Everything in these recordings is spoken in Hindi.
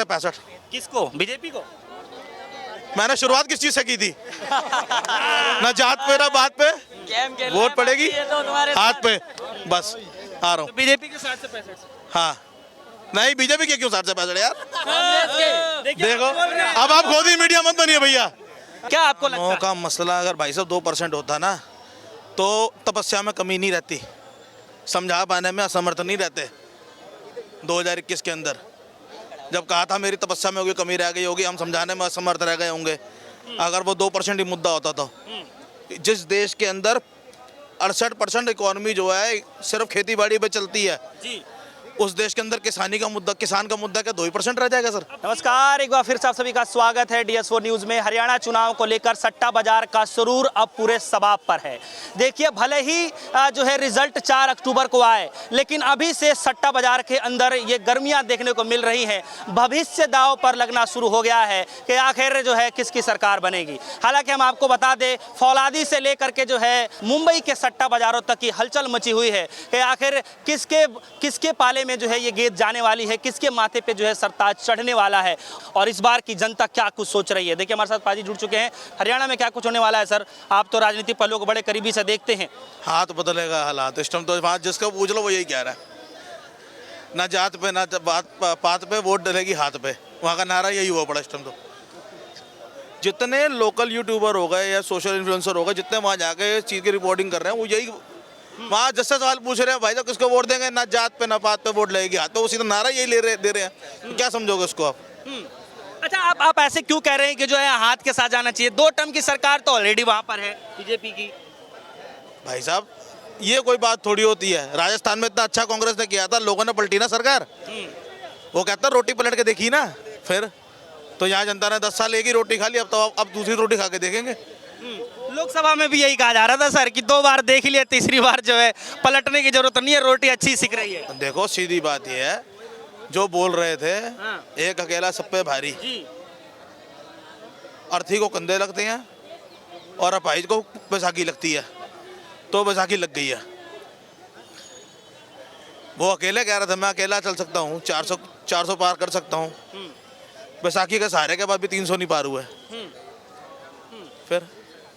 65। किसको? बीजेपी को? मैंने शुरुआत किस चीज से की थी? ना जात पे ना बात पे, वोट पड़ेगी हाथ पे, बस आ रहा हूँ। बीजेपी के 60 से 65। हाँ नहीं, बीजेपी के क्यों 60 से 65 यार? देखिए, देखो अब आप खुद ही मीडिया मत बनिए भैया। क्या आपको लगता नौ है? का मसला अगर भाई साहब 2% होता ना तो तपस्या में कमी नहीं रहती, समझा पाने में असमर्थ नहीं रहते। 2021 के अंदर जब कहा था मेरी तपस्या में होगी कमी रह गई होगी, हम समझाने में असमर्थ रह गए होंगे। अगर वो 2% ही मुद्दा होता तो जिस देश के अंदर 68% इकोनॉमी जो है सिर्फ खेती बाड़ी पे चलती है, जी। उस देश के अंदर किसान का मुद्दा क्या 2% रह जाएगा सर? नमस्कार, एक बार फिर से आप सभी का स्वागत है DS4 न्यूज में। हरियाणा चुनाव को लेकर सट्टा बाजार का सुरूर अब पूरे सबाब पर है। देखिए, भले ही जो है रिजल्ट 4 अक्टूबर को आए, लेकिन अभी से सट्टा बाजार के अंदर ये गर्मियां देखने को मिल रही हैं। भविष्य दांव पर लगना शुरू हो गया है कि आखिर जो है किसकी सरकार बनेगी। हालांकि हम आपको बता दें, फौलादी से लेकर के जो है मुंबई के सट्टा बाजारों तक की हलचल मची हुई है कि आखिर किसके पाले में जो है ये गेंद जाने वाली है, किसके माथे पे जो है सरताज चढ़ने वाला है और इस बार की जनता क्या कुछ सोच रही है। देखिए, हमारे साथ पाजी जुड़ चुके हैं। हरियाणा में क्या कुछ होने वाला है सर? आप तो राजनीतिक पहलुओं को बड़े करीबी से देखते हैं। हाथ बदलेगा हालात इस टाइम तो बात जिसका पूछ लो वो यही कह रहा है, ना जात पे ना पात पे, वोट डलेगी हाथ पे। वहाँ का नारा यही हुआ पड़ा इस टाइम तो। जितने लोकल यूट्यूबर हो गए या सोशल इन्फ्लुएंसर हो गए, जितने वहाँ जाके इस चीज़ की रिपोर्टिंग कर रहे हैं, वो यही वहाँ जैसे सवाल पूछ रहे हैं, भाई साहब किसको वोट देंगे, ना जात पे ना पात पे वोट लगेगी हाथ पे, उसी तो नारा यही दे रहे हैं। तो क्या समझोगे उसको आप? अच्छा, आप ऐसे क्यों कह रहे हैं कि जो है हाथ के साथ जाना चाहिए? 2 टर्म की सरकार तो ऑलरेडी वहां पर है बीजेपी की। भाई साहब ये कोई बात थोड़ी होती है। राजस्थान में इतना अच्छा कांग्रेस ने किया था, लोगों ने पलटी ना सरकार। वो कहता रोटी पलट के देखी ना, फिर तो यहाँ जनता ने 10 साल एक ही रोटी खा ली, अब दूसरी रोटी खा के देखेंगे। लोकसभा में भी यही कहा जा रहा था सर कि 2 बार देख लिया, तीसरी बार जो है पलटने की जरूरत नहीं है, रोटी अच्छी सीख रही है। देखो सीधी बात ये है, जो बोल रहे थे एक अकेला सब पे भारी, अर्थी को कंधे लगते हैं और अपाहिज को बैसाखी लगती है, तो बैसाखी लग गई है। वो अकेले कह रहा था मैं अकेला चल सकता हूँ, 400 पार कर सकता हूँ, बैसाखी के सहारे के बाद भी 300 नहीं पार हुए। फिर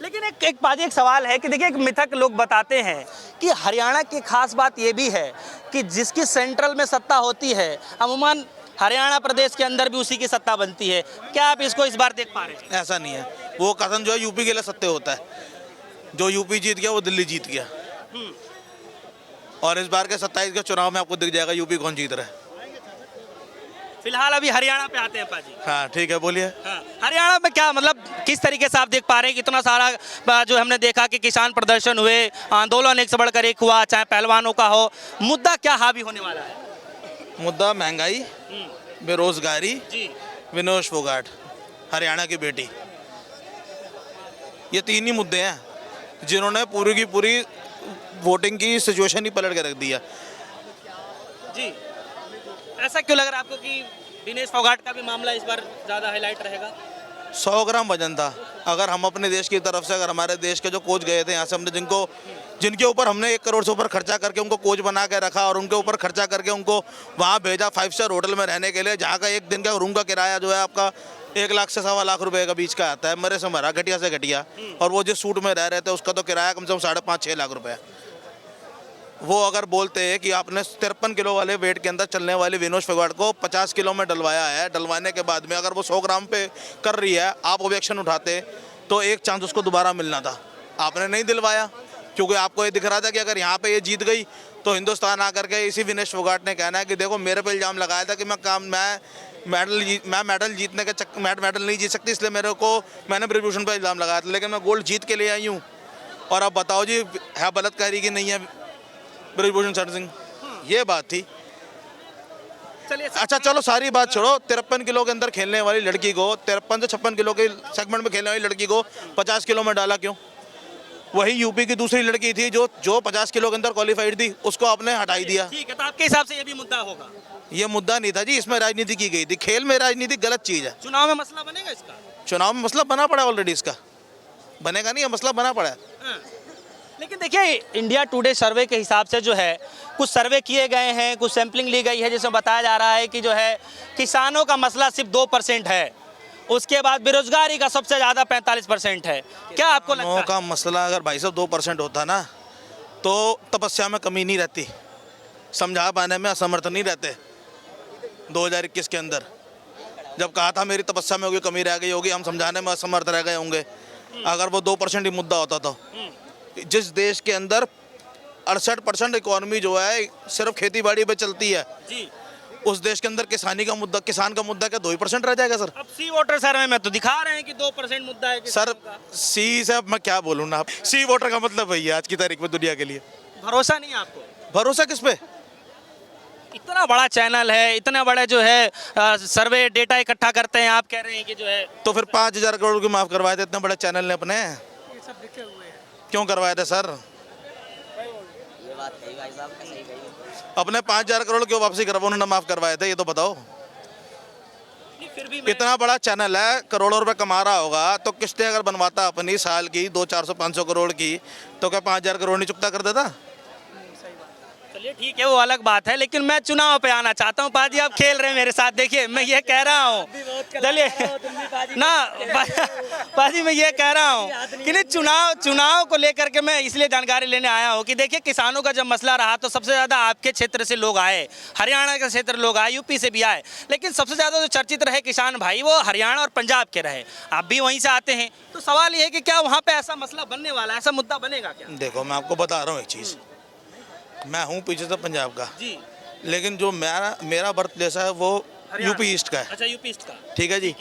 लेकिन एक पाजी एक सवाल है कि देखिए, एक मिथक लोग बताते हैं कि हरियाणा की खास बात ये भी है कि जिसकी सेंट्रल में सत्ता होती है, अमूमन हरियाणा प्रदेश के अंदर भी उसी की सत्ता बनती है। क्या आप इसको इस बार देख पा रहे हैं? ऐसा नहीं है, वो कथन जो है यूपी के लिए सत्य होता है। जो यूपी जीत गया वो दिल्ली जीत गया, और इस बार के 27 के चुनाव में आपको दिख जाएगा यूपी कौन जीत रहा है। फिलहाल अभी हरियाणा पे आते हैं पाजी। हाँ ठीक है, बोलिए। हरियाणा में क्या मतलब किस तरीके से आप देख पा रहे हैं? कितना सारा जो हमने देखा कि किसान प्रदर्शन हुए, आंदोलन एक से बढ़कर एक हुआ, चाहे पहलवानों का हो। मुद्दा क्या हावी होने वाला है? मुद्दा महंगाई, बेरोजगारी, विनोद फोगाट, हरियाणा की बेटी, ये 3 ही मुद्दे हैं जिन्होंने पूरी की पूरी वोटिंग की सिचुएशन ही पलट के रख दिया। जी, ऐसा क्यों लग रहा है आपको कि दिनेश फोगाट का भी मामला इस बार ज़्यादा हाईलाइट रहेगा? 100 ग्राम वजन था। अगर हम अपने देश की तरफ से, अगर हमारे देश के जो कोच गए थे यहाँ से, हमने जिनके ऊपर हमने 1 करोड़ से ऊपर खर्चा करके उनको कोच बना के रखा और उनके ऊपर खर्चा करके उनको वहाँ भेजा 5 स्टार होटल में रहने के लिए, जहाँ का एक दिन का रूम का किराया जो है आपका 1 लाख से 1.25 लाख रुपए का बीच का आता है, मरे से मरा, घटिया से घटिया। और वो जिस सूट में रह रहे थे उसका तो किराया कम से कम 5.5-6 लाख रुपये। वो अगर बोलते हैं कि आपने 53 किलो वाले वेट के अंदर चलने वाले विनोद फोगाट को 50 किलो में डलवाया है, डलवाने के बाद में अगर वो 100 ग्राम पे कर रही है, आप ऑब्जेक्शन उठाते तो एक चांस उसको दोबारा मिलना था। आपने नहीं दिलवाया क्योंकि आपको ये दिख रहा था कि अगर यहाँ पे ये जीत गई तो हिंदुस्तान आकर के इसी विनोद फोगाट ने कहना है कि देखो मेरे पे इल्ज़ाम लगाया था कि मैं मेडल नहीं जीत सकती, इसलिए मैंने ब्रिजभूषण पर इल्ज़ाम लगाया था, लेकिन मैं गोल्ड जीत के लिए आई हूँ। और अब बताओ जी है बलात्कारी की नहीं है ब्रिजभूषण शरण सिंह, ये बात थी। चलिए अच्छा चलो सारी बात छोड़ो, 53 किलो के अंदर खेलने वाली लड़की को, 53 से 56 किलो के सेगमेंट में खेलने वाली लड़की को 50 किलो में डाला क्यों? वही यूपी की दूसरी लड़की थी जो 50 किलो के अंदर क्वालिफाइड थी, उसको आपने हटाई दिया। ठीक है, तो आपके हिसाब से ये भी मुद्दा होगा? ये मुद्दा नहीं था जी, इसमें राजनीति की गई थी। खेल में राजनीति गलत चीज़ है। चुनाव में मसला बनेगा इसका? चुनाव में मसला बना पड़ा ऑलरेडी, इसका बनेगा नहीं, मसला बना पड़ा है। लेकिन देखिए इंडिया टुडे सर्वे के हिसाब से जो है कुछ सर्वे किए गए हैं, कुछ सैंपलिंग ली गई है, जिसमें बताया जा रहा है कि जो है किसानों का मसला सिर्फ 2% है, उसके बाद बेरोजगारी का सबसे ज़्यादा 45% है। क्या आपको लगता है? का मसला अगर भाई साहब 2% होता ना तो तपस्या में कमी नहीं रहती, समझा पाने में असमर्थ नहीं रहते। 2021 के अंदर जब कहा था मेरी तपस्या में होगी कमी रह गई होगी, हम समझाने में असमर्थ रह गए होंगे। अगर वो 2% ही मुद्दा होता तो जिस देश के अंदर 68% इकोनॉमी जो है सिर्फ खेती बाड़ी पे चलती है जी, उस देश के अंदर किसान का मुद्दा क्या 2% रह जाएगा सर? अब सी वोटर सर्वे में तो दिखा रहे हैं कि 2% मुद्दा है सर सी से अब मैं क्या बोलूँ ना, सी वोटर का मतलब वही है आज की तारीख में दुनिया के लिए। भरोसा नहीं है आपको? भरोसा किस पे? इतना बड़ा चैनल है, इतने बड़े जो है सर्वे डेटा इकट्ठा करते हैं, आप कह रहे हैं कि जो है तो फिर 5,000 करोड़ की माफ करवाए थे इतने बड़े चैनल ने अपने, क्यों करवाए थे सर? अपने 5,000 करोड़ क्यों वापसी करवा उन्होंने माफ करवाए थे, ये तो बताओ। फिर भी इतना बड़ा चैनल है, करोड़ों रुपए कमा रहा होगा, तो किस्तें अगर बनवाता अपनी साल की 200-400-500 करोड़ की, तो क्या 5,000 करोड़ नहीं चुकता कर देता? चलिए ठीक है, वो अलग बात है, लेकिन मैं चुनाव पे आना चाहता हूँ। पाजी आप खेल रहे हैं मेरे साथ, देखिए मैं ये कह रहा हूँ, चलिए ना पाजी मैं ये कह रहा हूँ कि नहीं, चुनाव को लेकर के मैं इसलिए जानकारी लेने आया हूँ कि देखिए किसानों का जब मसला रहा तो सबसे ज़्यादा आपके क्षेत्र से लोग आए, हरियाणा के क्षेत्र लोग आए, यूपी से भी आए, लेकिन सबसे ज़्यादा जो चर्चित रहे किसान भाई वो हरियाणा और पंजाब के रहे। आप भी वहीं से आते हैं, तो सवाल ये है कि क्या वहाँ पर ऐसा मसला बनने वाला है, ऐसा मुद्दा बनेगा क्या? देखो मैं आपको बता रहा हूँ एक चीज़, मैं हूँ पीछे से पंजाब का जी, लेकिन जो मेरा बर्थ प्लेस है वो यूपी ईस्ट का है। अच्छा, यूपी ईस्ट का, ठीक है जी।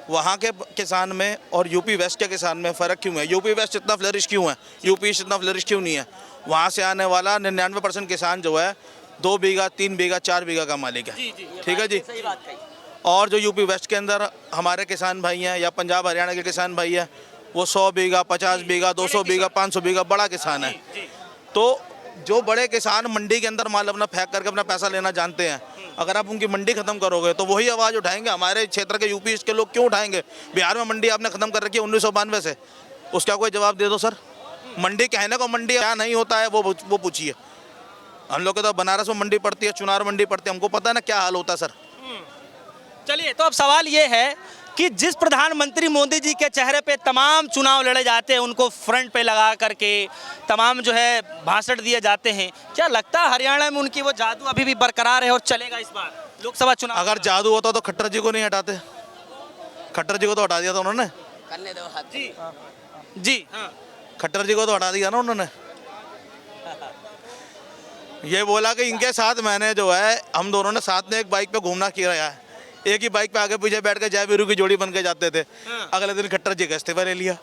वहाँ के किसान में और यूपी वेस्ट के किसान में फ़र्क क्यों है? यूपी वेस्ट इतना फ्लरिश क्यों है, यूपी ईस्ट इतना फ्लरिश क्यों नहीं है? वहाँ से आने वाला 99% किसान जो है 2 बीघा 3 बीघा 4 बीघा का मालिक है। ठीक है जी। और जो यूपी वेस्ट के अंदर हमारे किसान भाई हैं या पंजाब हरियाणा के किसान भाई हैं वो 100 बीघा 50 बीघा 200 बीघा 500 बीघा बड़ा किसान है। तो जो बड़े किसान मंडी के अंदर माल अपना फेंक करके अपना पैसा लेना जानते हैं, अगर आप उनकी मंडी खत्म करोगे तो वही आवाज़ उठाएंगे। हमारे क्षेत्र के यूपी ईस्ट के लोग क्यों उठाएंगे? बिहार में मंडी आपने खत्म कर रखी है 1992 से, उसका कोई जवाब दे दो सर। मंडी कहने को मंडी क्या नहीं होता है वो पूछिए। हम लोग के तो बनारस में मंडी पड़ती है, चुनार मंडी पड़ती है, हमको पता है ना क्या हाल होता है सर। चलिए, तो अब सवाल ये है कि जिस प्रधानमंत्री मोदी जी के चेहरे पे तमाम चुनाव लड़े जाते हैं, उनको फ्रंट पे लगा करके तमाम जो है भाषण दिए जाते हैं, क्या लगता है हरियाणा में उनकी वो जादू अभी भी बरकरार है और चलेगा इस बार लोकसभा चुनाव? अगर जादू होता तो खट्टर जी को नहीं हटाते, खट्टर जी को तो हटा दिया था उन्होंने। करने दो जी जी, हाँ, खट्टर जी को तो हटा दिया ना उन्होंने। ये बोला कि इनके साथ मैंने जो है हम दोनों ने साथ में एक बाइक पे घूमना किया है, एक ही बाइक पे आगे पीछे बैठ के जय वीरू की जोड़ी बन के जाते थे। अगले दिन खट्टर जी का इस्तीफा ले लिया।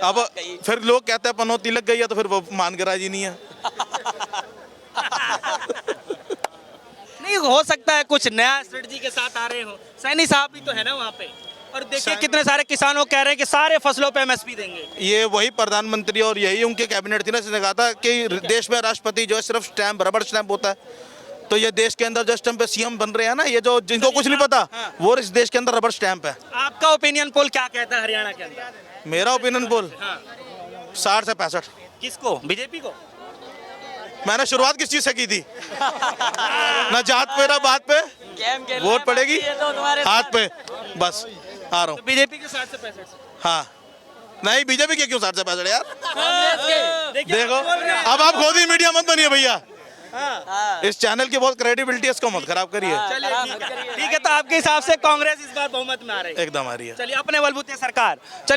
अब फिर लोग कहते हैं पनौती लग गई है, तो फिर वो मान के राजी नहीं है। नहीं हो सकता है कुछ नया स्ट्रेटजी के साथ आ रहे हो। सैनी साहब भी तो है ना वहाँ पे, और देखिए कितने सारे किसानों कह रहे हैं कि सारे फसलों पे एमएसपी देंगे। ये वही प्रधानमंत्री और यही उनके कैबिनेट थी ना, जिसने कहा था कि देश में राष्ट्रपति जो है सिर्फ स्टैम्प रबड़ स्टैम्प होता है। तो ये देश के अंदर जो स्टैम्प पे सीएम बन रहे हैं ना, ये जो जिनको कुछ नहीं पता वो इस देश के अंदर रबड़ स्टैम्प है। आपका ओपिनियन पोल क्या कहता है हरियाणा के अंदर? मेरा ओपिनियन पोल 60 से 65। किसको? बीजेपी को? मैंने शुरुआत किस चीज से की थी? ना जात पे ना बात पे, वोट पड़ेगी हाथ पे, बस आ रहा हूँ। बीजेपी के 60 से 65? हाँ, नहीं बीजेपी के क्यों 60 से 65 यार? देखिए, देखो अब आप खुद ही मीडिया मत बनिए भैया। इस चैनल की बहुत क्रेडिबिलिटी है, इसको मत खराब करिए। चलिए ठीक है, तो आपके हिसाब से कांग्रेस इस बार बहुमत में आ रही है? एकदम आ रही है। चलिए, अपने बलबूते सरकार। चलिए।